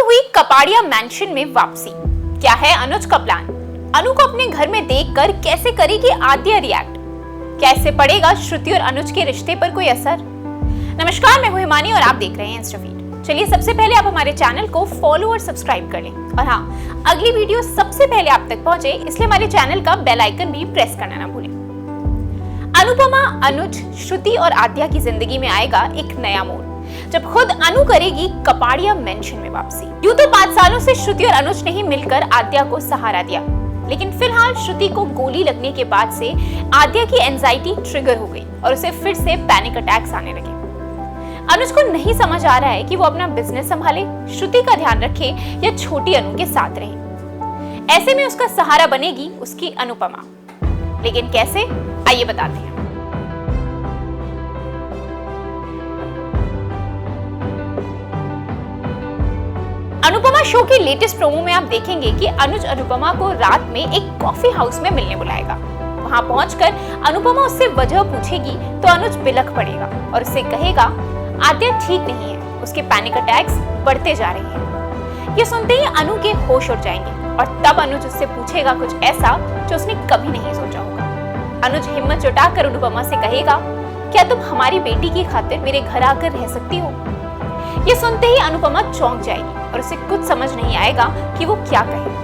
हुई कपाड़िया मैंशन में वापसी। क्या है अनुज का प्लान? अनु को अपने घर में देखकर कैसे करेगी आद्या रिएक्ट? कैसे पड़ेगा श्रुति और अनुज के रिश्ते पर कोई असर? नमस्कार, मैं हूं हिमानी और आप देख रहे हैं इंस्टाफीड। चलिए सबसे पहले आप हमारे चैनल को फॉलो और सब्सक्राइब कर लें और हाँ, अगली वीडियो सबसे पहले आप तक पहुंचे इसलिए हमारे चैनल का बेल आइकन भी प्रेस करना ना भूलें। अनुपमा, अनुज, श्रुति और आद्या की जिंदगी में आएगा एक नया मोड़ जब खुद अनु करेगी कपाड़िया मेंशन में वापसी। यूं तो 5 सालों से श्रुति और अनुज ने ही मिलकर आद्या को सहारा दिया, लेकिन फिलहाल श्रुति को गोली लगने के बाद से आद्या की एंजाइटी ट्रिगर हो गई और उसे फिर से पैनिक अटैक्स आने लगे। अनुज को नहीं समझ आ रहा है कि वो अपना बिजनेस संभाले, श्रुति का ध्यान रखे या छोटी अनु के साथ रहे। ऐसे में उसका सहारा बनेगी उसकी अनुपमा, लेकिन कैसे, आइए बताते हैं। अनुपमा शो के लेटेस्ट प्रोमो में आप देखेंगे कि अनुज अनुपमा को रात में एक कॉफी हाउस में मिलने बुलाएगा। वहां पहुंचकर अनुपमा उससे वजह पूछेगी तो अनुज बिलख पड़ेगा और उससे कहेगा आद्या ठीक नहीं है, उसके पैनिक अटैक्स बढ़ते जा रहे हैं। ये सुनते ही अनु के होश उड़ जाएंगे और तब अनुज उससे पूछेगा कुछ ऐसा जो उसने कभी नहीं सोचा होगा। अनुज हिम्मत जुटाकर अनुपमा से कहेगा, क्या तुम हमारी बेटी की खातिर मेरे घर आकर रह सकती हो? ये सुनते ही अनुपमा चौंक जाएगी और उसे कुछ समझ नहीं आएगा कि वो क्या कहे।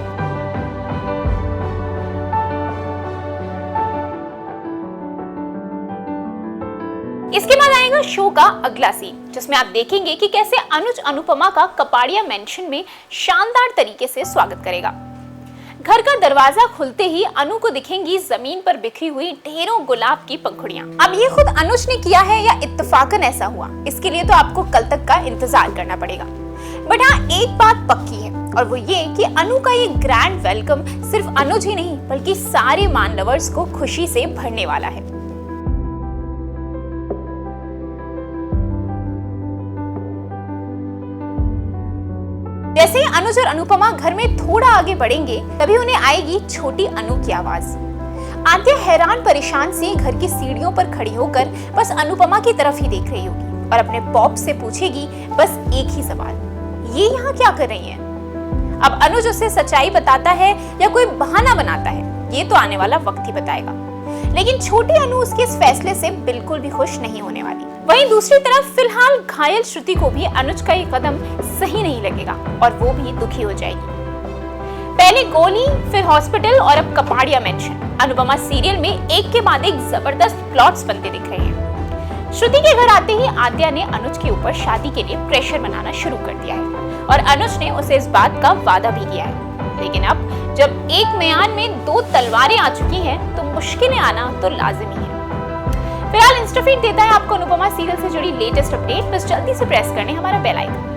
इसके बाद आएगा शो का अगला सीन, जिसमें आप देखेंगे कि कैसे अनुज अनुपमा का कपाड़िया मेंशन में शानदार तरीके से स्वागत करेगा। घर का दरवाजा खुलते ही अनु को दिखेंगी जमीन पर बिखरी हुई ढेरों गुलाब की पंखुड़ियां। अब ये खुद अनुज ने किया है या इत्तेफाकन ऐसा हुआ, इसके लिए तो आपको कल तक का इंतजार करना पड़ेगा। बट हाँ, एक बात पक्की है और वो ये कि अनु का ये ग्रैंड वेलकम सिर्फ अनुज ही नहीं बल्कि सारे मान लवर्स को खुशी से भरने वाला है। जैसे ही अनुज और अनुपमा घर में थोड़ा आगे बढ़ेंगे तभी उन्हें आएगी छोटी अनु की आवाज। आद्या हैरान परेशान सी घर की सीढ़ियों पर खड़ी होकर बस अनुपमा की तरफ ही देख रही होगी और अपने पॉप से पूछेगी बस एक ही सवाल, ये यहाँ क्या कर रही हैं? अब अनुज उसे सच्चाई बताता है या कोई बहाना बनाता है, ये तो आने वाला वक्त ही बताएगा। लेकिन छोटी अनु उसके इस फैसले से बिल्कुल भी खुश नहीं होने वाली। वहीं दूसरी तरफ फिलहाल घायल श्रुति को भी अनुज का ये कदम सही नहीं लगेगा और वो भी दुखी हो जाएगी। पहले गोली, फिर हॉस्पिटल और अब कपाड़िया मेंशन। अनुपमा सीरियल में एक के बाद एक जबरदस्त प्लॉट्स बनते दिख रहे हैं। श्रुति के घर आते ही आद्या ने अनुज के ऊपर शादी के लिए प्रेशर बनाना शुरू कर दिया है और अनुज ने उसे इस बात का वादा भी किया है। लेकिन अब जब एक म्यान में 2 तलवारें आ चुकी हैं तो मुश्किलें आना तो लाजिमी है। फिलहाल इंस्टाफीड देता है आपको अनुपमा सीरियल से जुड़ी लेटेस्ट अपडेट, बस जल्दी से प्रेस करने हमारा बेल आइकन।